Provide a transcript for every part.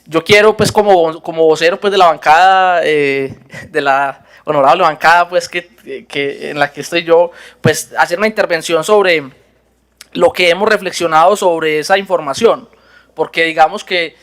yo quiero, pues, como vocero, pues, de la bancada, de la honorable bancada, pues, en la que estoy yo, pues, hacer una intervención sobre lo que hemos reflexionado sobre esa información, porque digamos que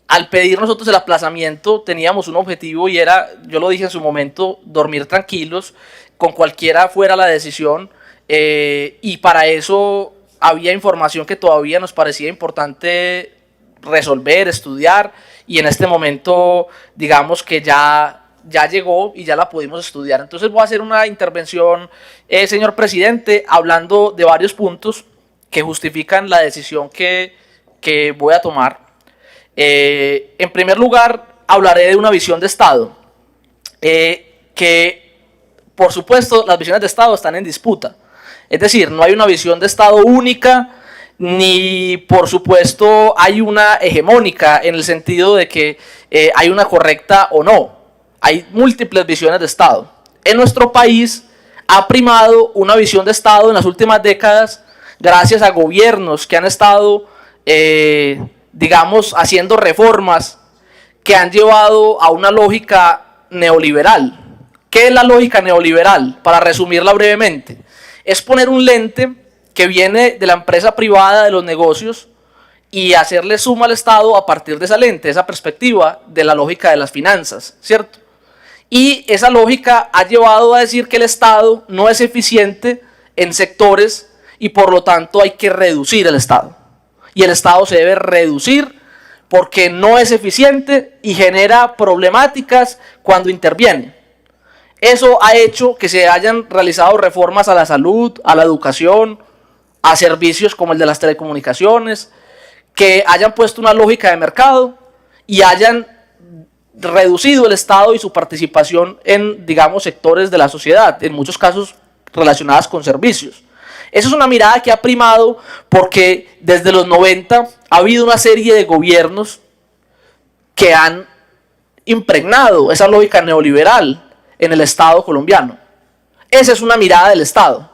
al pedir nosotros el aplazamiento teníamos un objetivo y era, yo lo dije en su momento, dormir tranquilos con cualquiera fuera la decisión, y para eso había información que todavía nos parecía importante resolver, estudiar, y en este momento digamos que ya llegó y ya la pudimos estudiar. Entonces voy a hacer una intervención, señor presidente, hablando de varios puntos que justifican la decisión que voy a tomar. En primer lugar, hablaré de una visión de Estado, que por supuesto las visiones de Estado están en disputa. Es decir, no hay una visión de Estado única, ni por supuesto hay una hegemónica en el sentido de que hay una correcta o no. Hay múltiples visiones de Estado. En nuestro país ha primado una visión de Estado en las últimas décadas gracias a gobiernos que han estado digamos, haciendo reformas que han llevado a una lógica neoliberal. ¿Qué es la lógica neoliberal? Para resumirla brevemente, es poner un lente que viene de la empresa privada de los negocios y hacerle suma al Estado a partir de esa lente, esa perspectiva de la lógica de las finanzas, ¿cierto? Y esa lógica ha llevado a decir que el Estado no es eficiente en sectores y por lo tanto hay que reducir el Estado. Y el Estado se debe reducir porque no es eficiente y genera problemáticas cuando interviene. Eso ha hecho que se hayan realizado reformas a la salud, a la educación, a servicios como el de las telecomunicaciones, que hayan puesto una lógica de mercado y hayan reducido el Estado y su participación en, digamos, sectores de la sociedad, en muchos casos relacionadas con servicios. Esa es una mirada que ha primado porque desde los 90 ha habido una serie de gobiernos que han impregnado esa lógica neoliberal en el Estado colombiano. Esa es una mirada del Estado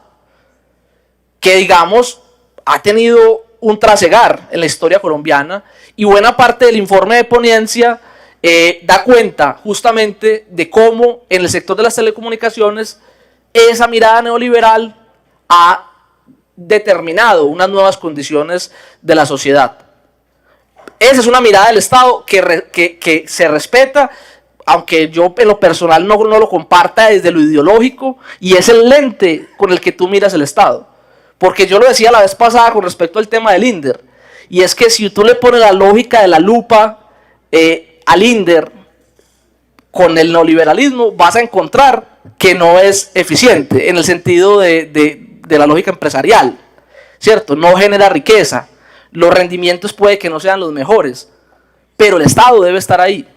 que, digamos, ha tenido un trasegar en la historia colombiana y buena parte del informe de ponencia da cuenta justamente de cómo en el sector de las telecomunicaciones esa mirada neoliberal ha determinado unas nuevas condiciones de la sociedad. Esa es una mirada del Estado que se respeta, aunque yo en lo personal no lo comparta desde lo ideológico, y es el lente con el que tú miras el Estado. Porque yo lo decía la vez pasada con respecto al tema del INDER, y es que si tú le pones la lógica de la lupa al INDER con el neoliberalismo, vas a encontrar que no es eficiente en el sentido de la lógica empresarial, ¿cierto? No genera riqueza, los rendimientos puede que no sean los mejores, pero el Estado debe estar ahí,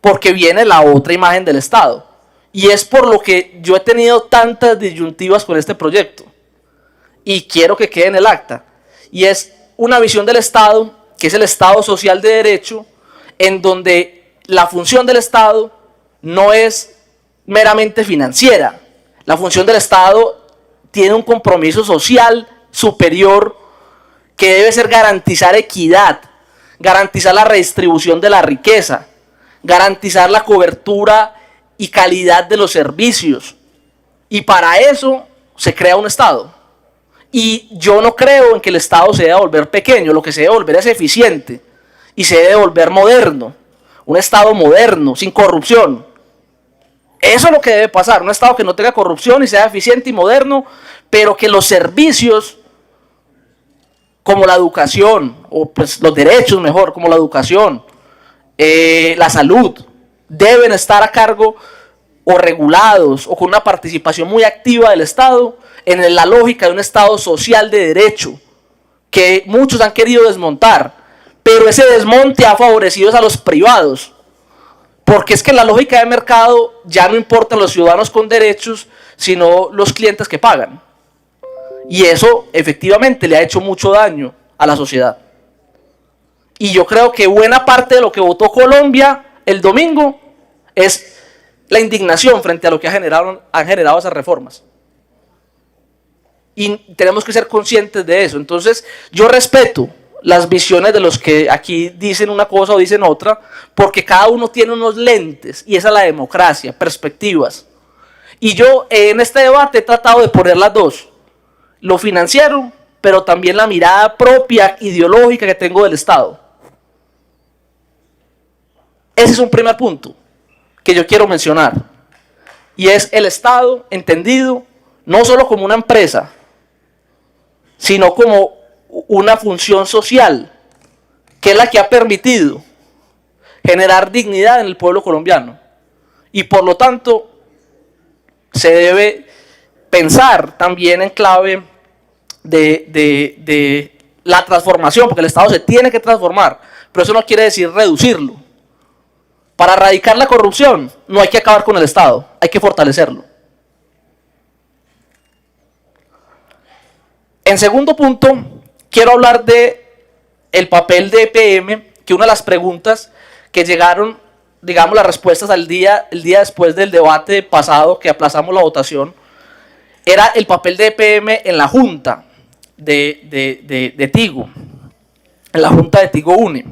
porque viene la otra imagen del Estado, y es por lo que yo he tenido tantas disyuntivas con este proyecto, y quiero que quede en el acta, y es una visión del Estado, que es el Estado social de derecho, en donde la función del Estado no es meramente financiera, la función del Estado tiene un compromiso social superior que debe ser garantizar equidad, garantizar la redistribución de la riqueza, garantizar la cobertura y calidad de los servicios. Y para eso se crea un Estado. Y yo no creo en que el Estado se deba volver pequeño, lo que se debe volver es eficiente y se debe volver moderno, un Estado moderno, sin corrupción. Eso es lo que debe pasar, un Estado que no tenga corrupción y sea eficiente y moderno, pero que los servicios como la educación, o pues los derechos mejor, como la educación, la salud, deben estar a cargo o regulados o con una participación muy activa del Estado en la lógica de un Estado social de derecho, que muchos han querido desmontar, pero ese desmonte ha favorecido a los privados. Porque es que en la lógica de mercado ya no importan los ciudadanos con derechos, sino los clientes que pagan. Y eso efectivamente le ha hecho mucho daño a la sociedad. Y yo creo que buena parte de lo que votó Colombia el domingo es la indignación frente a lo que han generado esas reformas. Y tenemos que ser conscientes de eso. Entonces yo respeto las visiones de los que aquí dicen una cosa o dicen otra, porque cada uno tiene unos lentes, y esa es la democracia, perspectivas. Y yo en este debate he tratado de poner las dos, lo financiero, pero también la mirada propia, ideológica que tengo del Estado. Ese es un primer punto que yo quiero mencionar, y es el Estado entendido no solo como una empresa, sino como una función social, que es la que ha permitido generar dignidad en el pueblo colombiano. Y por lo tanto, se debe pensar también en clave de la transformación, porque el Estado se tiene que transformar, pero eso no quiere decir reducirlo. Para erradicar la corrupción, no hay que acabar con el Estado, hay que fortalecerlo. En segundo punto, quiero hablar del papel de EPM, que una de las preguntas que llegaron, digamos, las respuestas el día después del debate pasado, que aplazamos la votación, era el papel de EPM en la Junta de Tigo, en la Junta de Tigo UNE,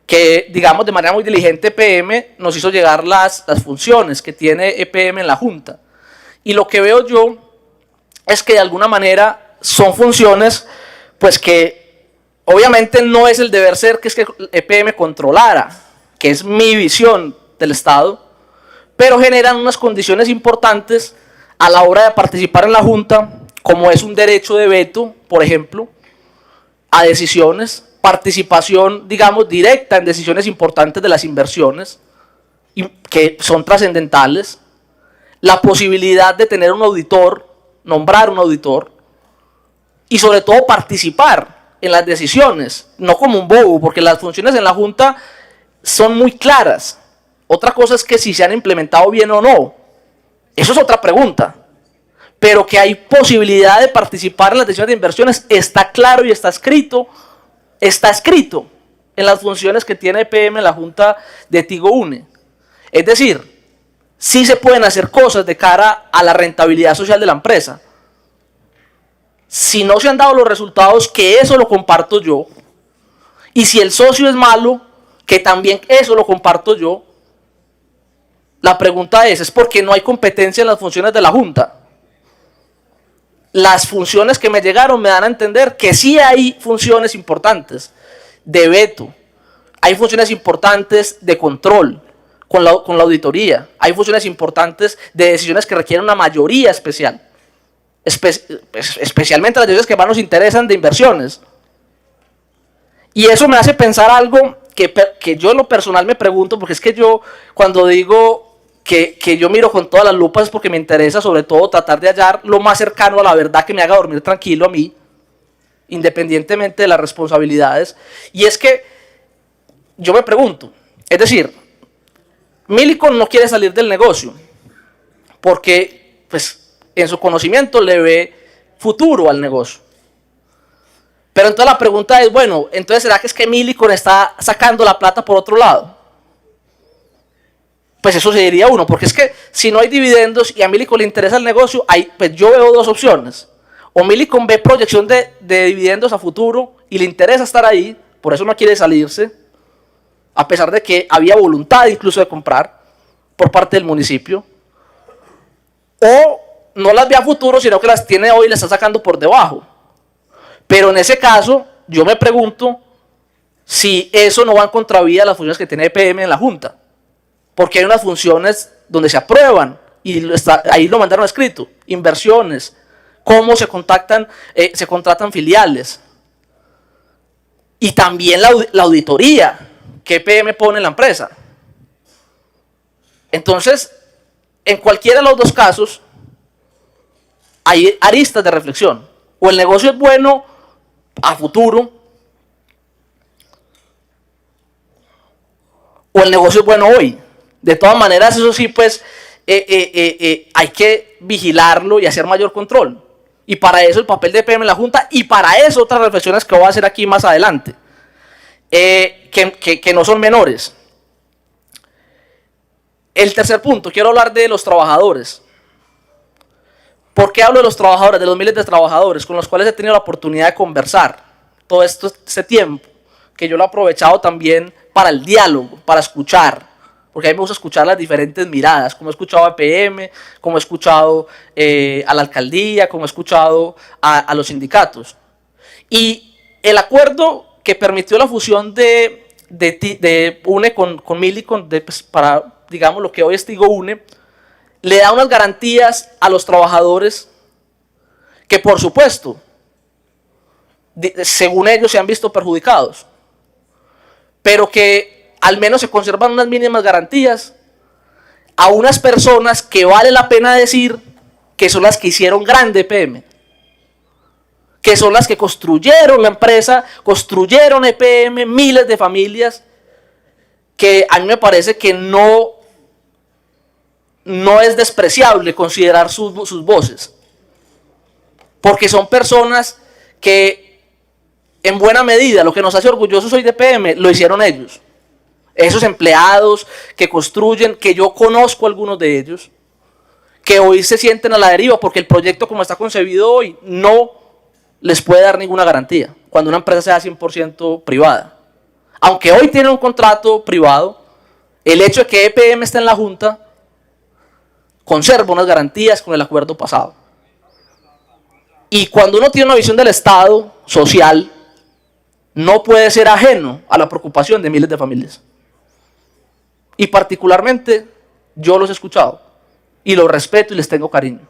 que, digamos, de manera muy diligente EPM nos hizo llegar las funciones que tiene EPM en la Junta. Y lo que veo yo es que de alguna manera son funciones, pues que obviamente no es el deber ser que es que EPM controlara, que es mi visión del Estado, pero generan unas condiciones importantes a la hora de participar en la Junta, como es un derecho de veto, por ejemplo, a decisiones, participación, digamos, directa en decisiones importantes de las inversiones, que son trascendentales, la posibilidad de tener un auditor, nombrar un auditor, y sobre todo participar en las decisiones, no como un bobo, porque las funciones en la Junta son muy claras. Otra cosa es que si se han implementado bien o no, eso es otra pregunta, pero que hay posibilidad de participar en las decisiones de inversiones está claro y está escrito en las funciones que tiene EPM en la Junta de Tigo UNE. Es decir, sí se pueden hacer cosas de cara a la rentabilidad social de la empresa. Si no se han dado los resultados, que eso lo comparto yo, y si el socio es malo, que también eso lo comparto yo, la pregunta es ¿por qué no hay competencia en las funciones de la Junta? Las funciones que me llegaron me dan a entender que sí hay funciones importantes de veto, hay funciones importantes de control con la auditoría, hay funciones importantes de decisiones que requieren una mayoría especial. Especialmente las decisiones que más nos interesan de inversiones. Y eso me hace pensar algo que yo en lo personal me pregunto, porque es que yo cuando digo que yo miro con todas las lupas es porque me interesa sobre todo tratar de hallar lo más cercano a la verdad que me haga dormir tranquilo a mí, independientemente de las responsabilidades. Y es que yo me pregunto, es decir, Millicom no quiere salir del negocio porque pues en su conocimiento le ve futuro al negocio. Pero entonces la pregunta es, bueno, entonces ¿será que es que Millicom está sacando la plata por otro lado? Pues eso se diría uno, porque es que si no hay dividendos y a Millicom le interesa el negocio, pues yo veo dos opciones. O Millicom ve proyección de dividendos a futuro y le interesa estar ahí, por eso no quiere salirse, a pesar de que había voluntad incluso de comprar por parte del municipio. O no las ve a futuro, sino que las tiene hoy y las está sacando por debajo. Pero en ese caso, yo me pregunto si eso no va en contravía de las funciones que tiene EPM en la Junta. Porque hay unas funciones donde se aprueban, y ahí lo mandaron escrito, inversiones, cómo se contratan filiales. Y también la auditoría que EPM pone en la empresa. Entonces, en cualquiera de los dos casos, hay aristas de reflexión. O el negocio es bueno a futuro, o el negocio es bueno hoy. De todas maneras, eso sí, pues, hay que vigilarlo y hacer mayor control. Y para eso el papel de EPM en la Junta, y para eso otras reflexiones que voy a hacer aquí más adelante, que no son menores. El tercer punto, quiero hablar de los trabajadores. ¿Por qué hablo de los trabajadores, de los miles de trabajadores con los cuales he tenido la oportunidad de conversar todo este tiempo, que yo lo he aprovechado también para el diálogo, para escuchar, porque a mí me gusta escuchar las diferentes miradas, como he escuchado a EPM, como he escuchado a la alcaldía, como he escuchado a los sindicatos. Y el acuerdo que permitió la fusión de UNE con Millicom, pues, para, digamos, lo que hoy es Tigo UNE, le da unas garantías a los trabajadores que, por supuesto, según ellos se han visto perjudicados, pero que al menos se conservan unas mínimas garantías a unas personas que vale la pena decir que son las que hicieron grande EPM, que son las que construyeron la empresa, construyeron EPM, miles de familias, que a mí me parece que no es despreciable considerar sus voces, porque son personas que en buena medida lo que nos hace orgullosos hoy de EPM lo hicieron ellos. Esos empleados que construyen, que yo conozco algunos de ellos, que hoy se sienten a la deriva porque el proyecto como está concebido hoy no les puede dar ninguna garantía cuando una empresa sea 100% privada. Aunque hoy tiene un contrato privado, el hecho de que EPM esté en la Junta conserva unas garantías con el acuerdo pasado. Y cuando uno tiene una visión del Estado social, no puede ser ajeno a la preocupación de miles de familias. Y particularmente yo los he escuchado y los respeto y les tengo cariño.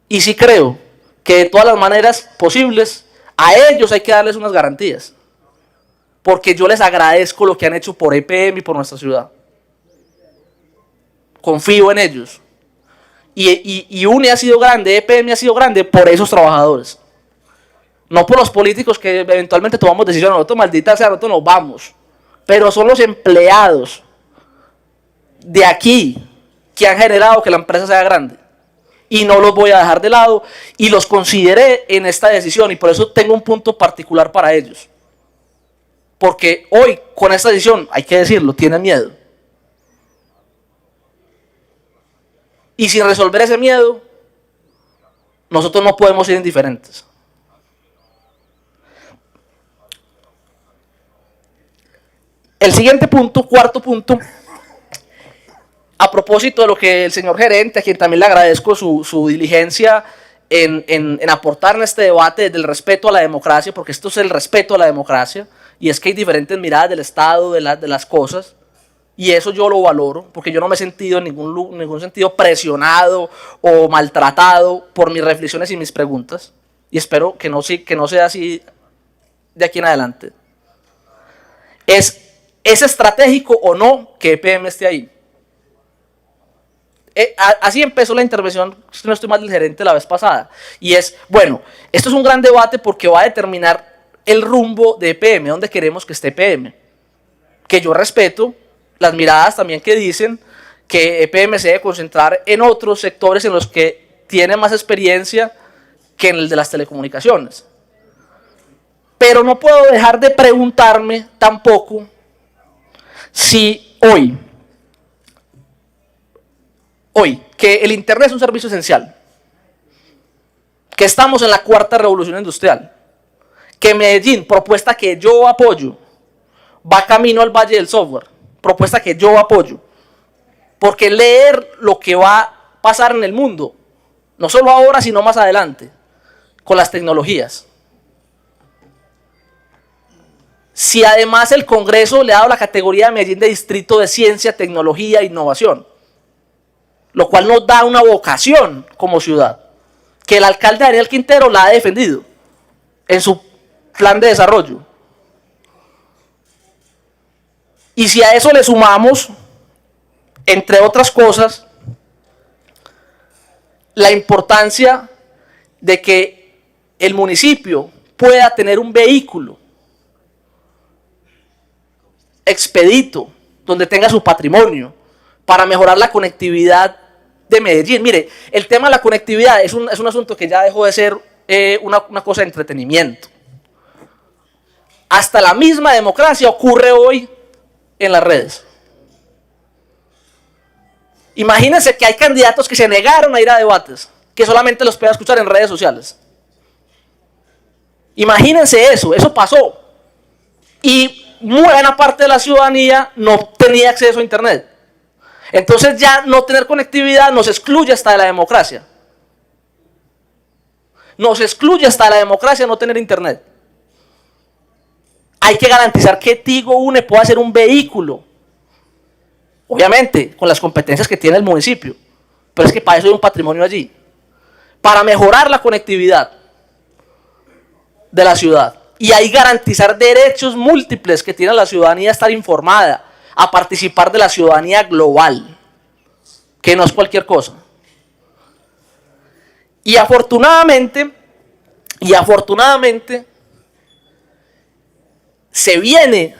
Y sí creo que de todas las maneras posibles a ellos hay que darles unas garantías, porque yo les agradezco lo que han hecho por EPM y por nuestra ciudad. Confío en ellos. Y UNE ha sido grande, EPM ha sido grande por esos trabajadores. No por los políticos que eventualmente tomamos decisiones. Nosotros, maldita sea, nosotros nos vamos. Pero son los empleados de aquí que han generado que la empresa sea grande. Y no los voy a dejar de lado. Y los consideré en esta decisión. Y por eso tengo un punto particular para ellos. Porque hoy, con esta decisión, hay que decirlo, tienen miedo. Y sin resolver ese miedo, nosotros no podemos ser indiferentes. El siguiente punto, cuarto punto, a propósito de lo que el señor gerente, a quien también le agradezco su diligencia en aportar en este debate desde el respeto a la democracia, porque esto es el respeto a la democracia, y es que hay diferentes miradas del Estado, de las cosas, y eso yo lo valoro, porque yo no me he sentido en ningún sentido presionado o maltratado por mis reflexiones y mis preguntas, y espero que no sea así de aquí en adelante. ¿Es estratégico o no que EPM esté ahí? Así empezó la intervención, si no estoy mal, del gerente la vez pasada. Y es, bueno, esto es un gran debate porque va a determinar el rumbo de EPM, dónde queremos que esté EPM. Que yo respeto las miradas también que dicen que EPM se debe concentrar en otros sectores en los que tiene más experiencia que en el de las telecomunicaciones. Pero no puedo dejar de preguntarme tampoco si hoy, que el Internet es un servicio esencial, que estamos en la cuarta revolución industrial, que Medellín, propuesta que yo apoyo, va camino al Valle del Software, propuesta que yo apoyo, porque leer lo que va a pasar en el mundo, no solo ahora, sino más adelante, con las tecnologías. Si además el Congreso le ha dado la categoría de Medellín de distrito de ciencia, tecnología e innovación, lo cual nos da una vocación como ciudad, que el alcalde Daniel Quintero la ha defendido en su plan de desarrollo. Y si a eso le sumamos, entre otras cosas, la importancia de que el municipio pueda tener un vehículo expedito, donde tenga su patrimonio, para mejorar la conectividad de Medellín. Mire, el tema de la conectividad es un asunto que ya dejó de ser una cosa de entretenimiento. Hasta la misma democracia ocurre hoy en las redes. Imagínense que hay candidatos que se negaron a ir a debates, que solamente los pueden escuchar en redes sociales. Imagínense eso pasó. Y buena parte de la ciudadanía no tenía acceso a internet. Entonces ya no tener conectividad nos excluye hasta de la democracia. Nos excluye hasta de la democracia no tener internet. Hay que garantizar que Tigo Une pueda ser un vehículo. Obviamente, con las competencias que tiene el municipio. Pero es que para eso hay un patrimonio allí. Para mejorar la conectividad de la ciudad. Y ahí garantizar derechos múltiples que tiene la ciudadanía a estar informada, a participar de la ciudadanía global, que no es cualquier cosa. Y afortunadamente, se viene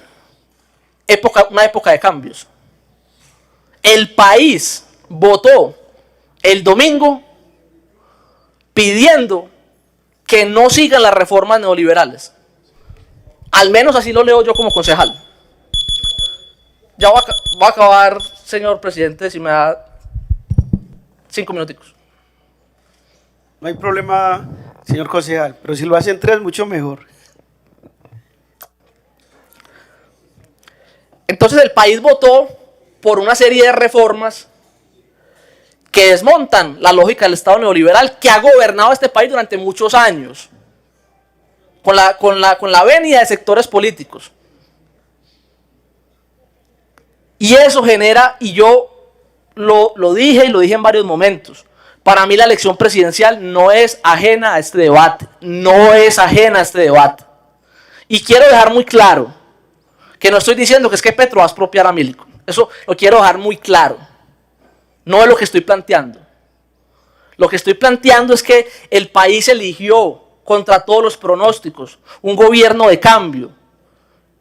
una época de cambios. El país votó el domingo pidiendo que no sigan las reformas neoliberales. Al menos así lo leo yo como concejal. Ya voy a acabar, señor presidente, si me da 5 minuticos. No hay problema, señor concejal, pero si lo hacen 3, mucho mejor. Entonces el país votó por una serie de reformas que desmontan la lógica del Estado neoliberal que ha gobernado este país durante muchos años, con la venia de sectores políticos. Y eso genera, y yo lo dije y lo dije en varios momentos, para mí la elección presidencial no es ajena a este debate, no es ajena a este debate. Y quiero dejar muy claro que no estoy diciendo que es que Petro va a expropiar a Millicom, eso lo quiero dejar muy claro, no es lo que estoy planteando. Lo que estoy planteando es que el país eligió contra todos los pronósticos un gobierno de cambio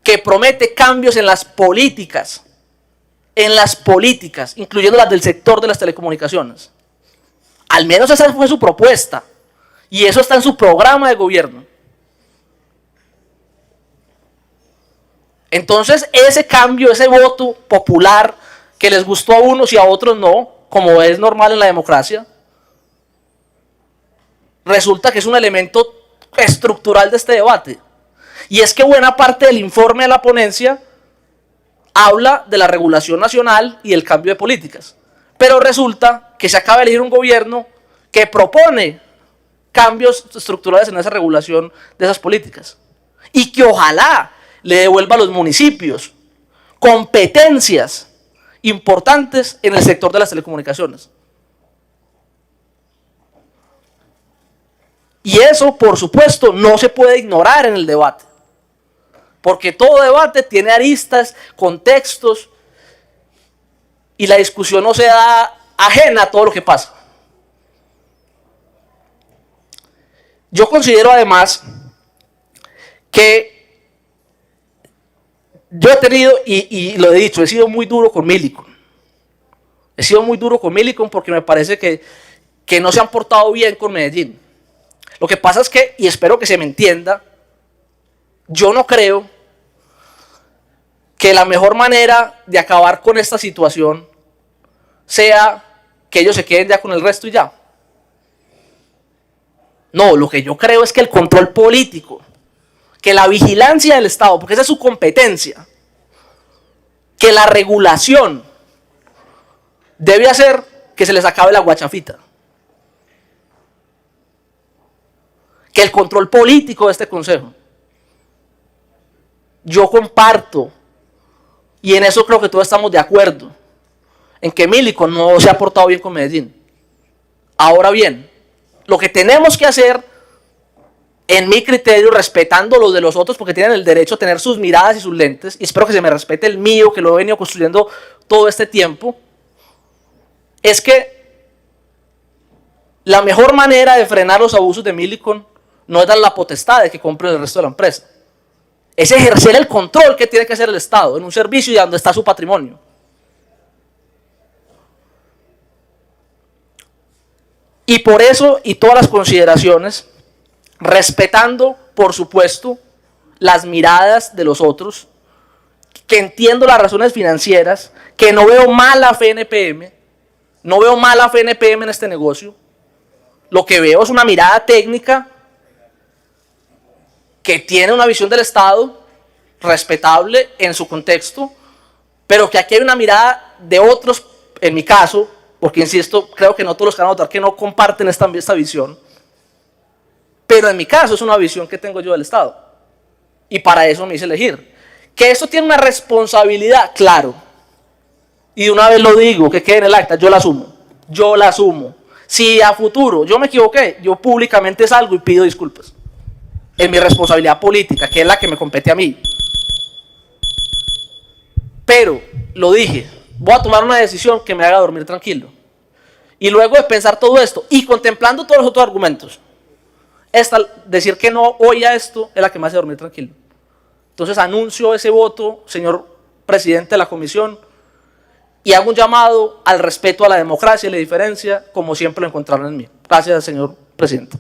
que promete cambios en las políticas, incluyendo las del sector de las telecomunicaciones. Al menos esa fue su propuesta y eso está en su programa de gobierno. Entonces ese cambio, ese voto popular que les gustó a unos y a otros no, como es normal en la democracia, resulta que es un elemento estructural de este debate. Y es que buena parte del informe de la ponencia habla de la regulación nacional y el cambio de políticas. Pero resulta que se acaba de elegir un gobierno que propone cambios estructurales en esa regulación de esas políticas. Y que ojalá le devuelva a los municipios competencias importantes en el sector de las telecomunicaciones. Y eso, por supuesto, no se puede ignorar en el debate. Porque todo debate tiene aristas, contextos, y la discusión no se da ajena a todo lo que pasa. Yo considero además que yo he tenido, y lo he dicho, he sido muy duro con Millicom. He sido muy duro con Millicom porque me parece que no se han portado bien con Medellín. Lo que pasa es que, y espero que se me entienda, yo no creo que la mejor manera de acabar con esta situación sea que ellos se queden ya con el resto y ya. No, lo que yo creo es que el control político, que la vigilancia del Estado, porque esa es su competencia, que la regulación debe hacer que se les acabe la guachafita. Que el control político de este consejo. Yo comparto, y en eso creo que todos estamos de acuerdo, en que Millicom no se ha portado bien con Medellín. Ahora bien, lo que tenemos que hacer, en mi criterio, respetando los de los otros, porque tienen el derecho a tener sus miradas y sus lentes, y espero que se me respete el mío, que lo he venido construyendo todo este tiempo, es que la mejor manera de frenar los abusos de Millicom no es dar la potestad de que compren el resto de la empresa. Es ejercer el control que tiene que hacer el Estado en un servicio y donde está su patrimonio. Y por eso, y todas las consideraciones, respetando, por supuesto, las miradas de los otros, que entiendo las razones financieras, que no veo mala fe en EPM, no veo mala fe en EPM en este negocio. Lo que veo es una mirada técnica que tiene una visión del Estado respetable en su contexto, pero que aquí hay una mirada de otros, en mi caso, porque insisto, creo que no todos los que van a votar que no comparten esta visión, pero en mi caso es una visión que tengo yo del Estado, y para eso me hice elegir. Que eso tiene una responsabilidad, claro, y de una vez lo digo, que quede en el acta, yo la asumo. Si a futuro yo me equivoqué, yo públicamente salgo y pido disculpas. Es mi responsabilidad política, que es la que me compete a mí. Pero, lo dije, voy a tomar una decisión que me haga dormir tranquilo. Y luego de pensar todo esto y contemplando todos los otros argumentos, decir que no hoy a esto es la que me hace dormir tranquilo. Entonces anuncio ese voto, señor presidente de la comisión, y hago un llamado al respeto a la democracia y la diferencia, como siempre lo encontraron en mí. Gracias, señor presidente.